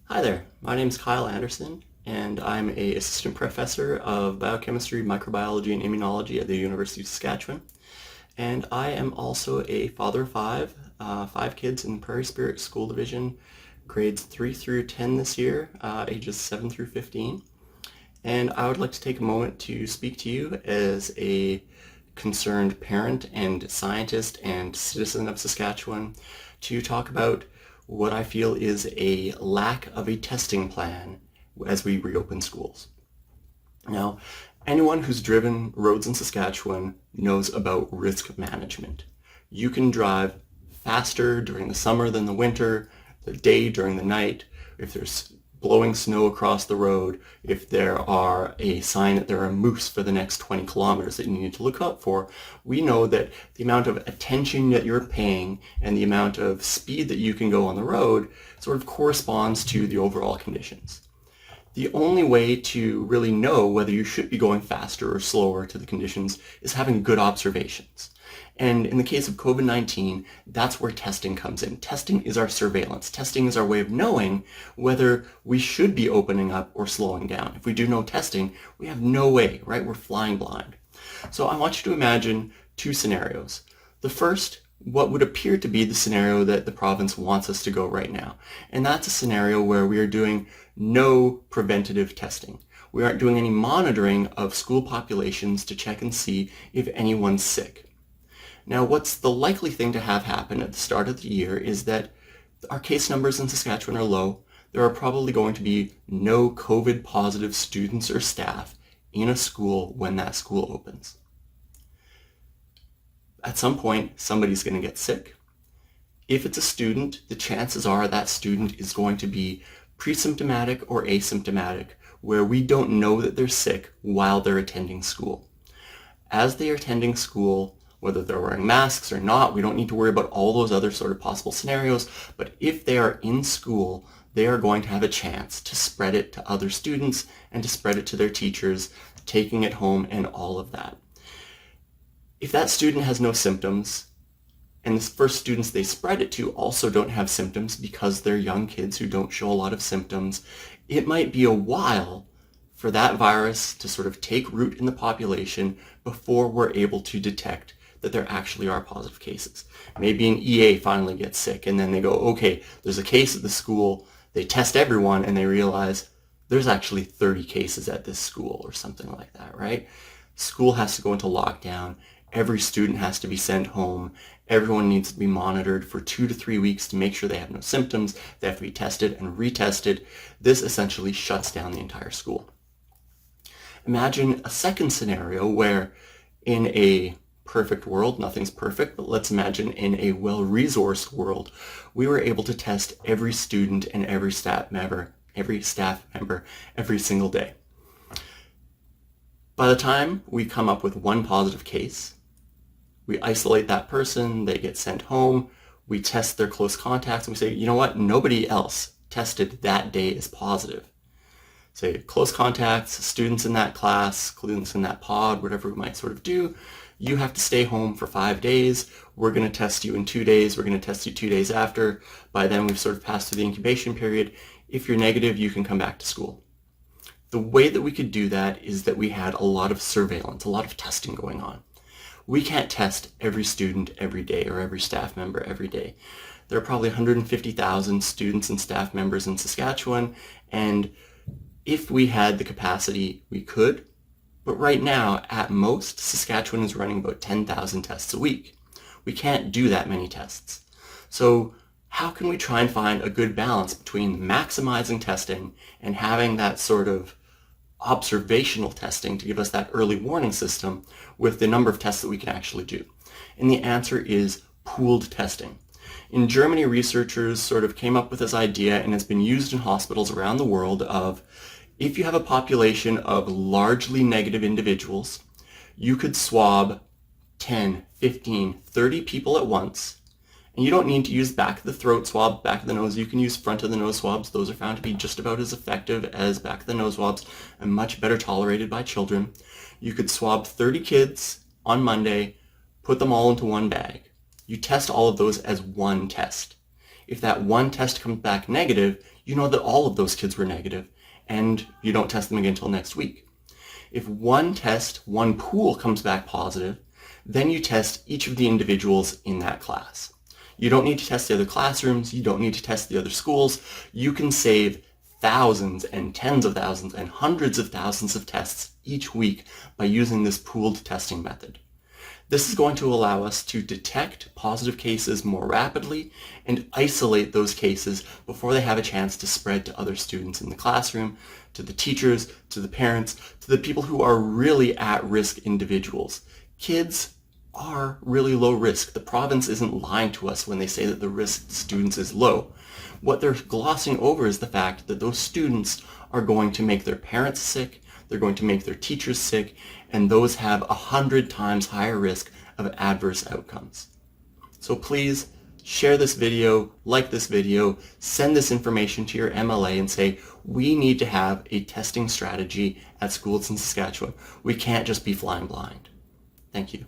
Hi there, my name is Kyle Anderson, and I'm a assistant professor of biochemistry, microbiology, and immunology at the University of Saskatchewan. And I am also a father of five kids in Prairie Spirit School Division, grades 3 through 10 this year, ages 7 through 15. And I would like to take a moment to speak to you as a concerned parent and scientist and citizen of Saskatchewan to talk about what I feel is a lack of a testing plan as we reopen schools. Now, anyone who's driven roads in Saskatchewan knows about risk management. You can drive faster during the summer than the winter, the day during the night. If there's blowing snow across the road, if there are a sign that there are moose for the next 20 kilometers that you need to look out for, we know that the amount of attention that you're paying and the amount of speed that you can go on the road sort of corresponds to the overall conditions. The only way to really know whether you should be going faster or slower to the conditions is having good observations. And in the case of COVID-19, that's where testing comes in. Testing is our surveillance. Testing is our way of knowing whether we should be opening up or slowing down. If we do no testing, we have no way, right? We're flying blind. So I want you to imagine two scenarios. The first, what would appear to be the scenario that the province wants us to go right now. And that's a scenario where we are doing no preventative testing. We aren't doing any monitoring of school populations to check and see if anyone's sick. Now, what's the likely thing to have happen at the start of the year is that our case numbers in Saskatchewan are low. There are probably going to be no COVID positive students or staff in a school when that school opens. At some point, somebody's going to get sick. If it's a student, the chances are that student is going to be pre-symptomatic or asymptomatic, where we don't know that they're sick while they're attending school. As they are attending school, whether they're wearing masks or not, we don't need to worry about all those other sort of possible scenarios, but if they are in school, they are going to have a chance to spread it to other students and to spread it to their teachers, taking it home and all of that. If that student has no symptoms, and the first students they spread it to also don't have symptoms because they're young kids who don't show a lot of symptoms, it might be a while for that virus to sort of take root in the population before we're able to detect that there actually are positive cases. Maybe an EA finally gets sick and then they go, okay, there's a case at the school. They test everyone and they realize there's actually 30 cases at this school or something like that, right? School has to go into lockdown. Every student has to be sent home. Everyone needs to be monitored for 2 to 3 weeks to make sure they have no symptoms. They have to be tested and retested. This essentially shuts down the entire school. Imagine a second scenario where in a perfect world, nothing's perfect, but let's imagine in a well-resourced world, we were able to test every student and every staff member every single day. By the time we come up with one positive case, we isolate that person, they get sent home, we test their close contacts, and we say, you know what, nobody else tested that day as positive. Say close contacts, students in that class, students in that pod, whatever we might sort of do, you have to stay home for 5 days. We're going to test you in 2 days. We're going to test you 2 days after. By then, we've sort of passed through the incubation period. If you're negative, you can come back to school. The way that we could do that is that we had a lot of surveillance, a lot of testing going on. We can't test every student every day or every staff member every day. There are probably 150,000 students and staff members in Saskatchewan, and if we had the capacity, we could. But right now, at most, Saskatchewan is running about 10,000 tests a week. We can't do that many tests. So how can we try and find a good balance between maximizing testing and having that sort of observational testing to give us that early warning system with the number of tests that we can actually do? And the answer is pooled testing. In Germany, researchers sort of came up with this idea, and it's been used in hospitals around the world of, if you have a population of largely negative individuals, you could swab 10, 15, 30 people at once, and you don't need to use back of the throat swab, back of the nose. You can use front of the nose swabs. Those are found to be just about as effective as back of the nose swabs and much better tolerated by children. You could swab 30 kids on Monday, put them all into one bag. You test all of those as one test. If that one test comes back negative, you know that all of those kids were negative, and you don't test them again until next week. If one test, one pool comes back positive, then you test each of the individuals in that class. You don't need to test the other classrooms, you don't need to test the other schools. You can save thousands and tens of thousands and hundreds of thousands of tests each week by using this pooled testing method. This is going to allow us to detect positive cases more rapidly and isolate those cases before they have a chance to spread to other students in the classroom, to the teachers, to the parents, to the people who are really at-risk individuals. Kids are really low risk. The province isn't lying to us when they say that the risk to students is low. What they're glossing over is the fact that those students are going to make their parents sick, they're going to make their teachers sick, and those have 100 times higher risk of adverse outcomes. So please share this video, like this video, send this information to your MLA and say, we need to have a testing strategy at schools in Saskatchewan. We can't just be flying blind. Thank you.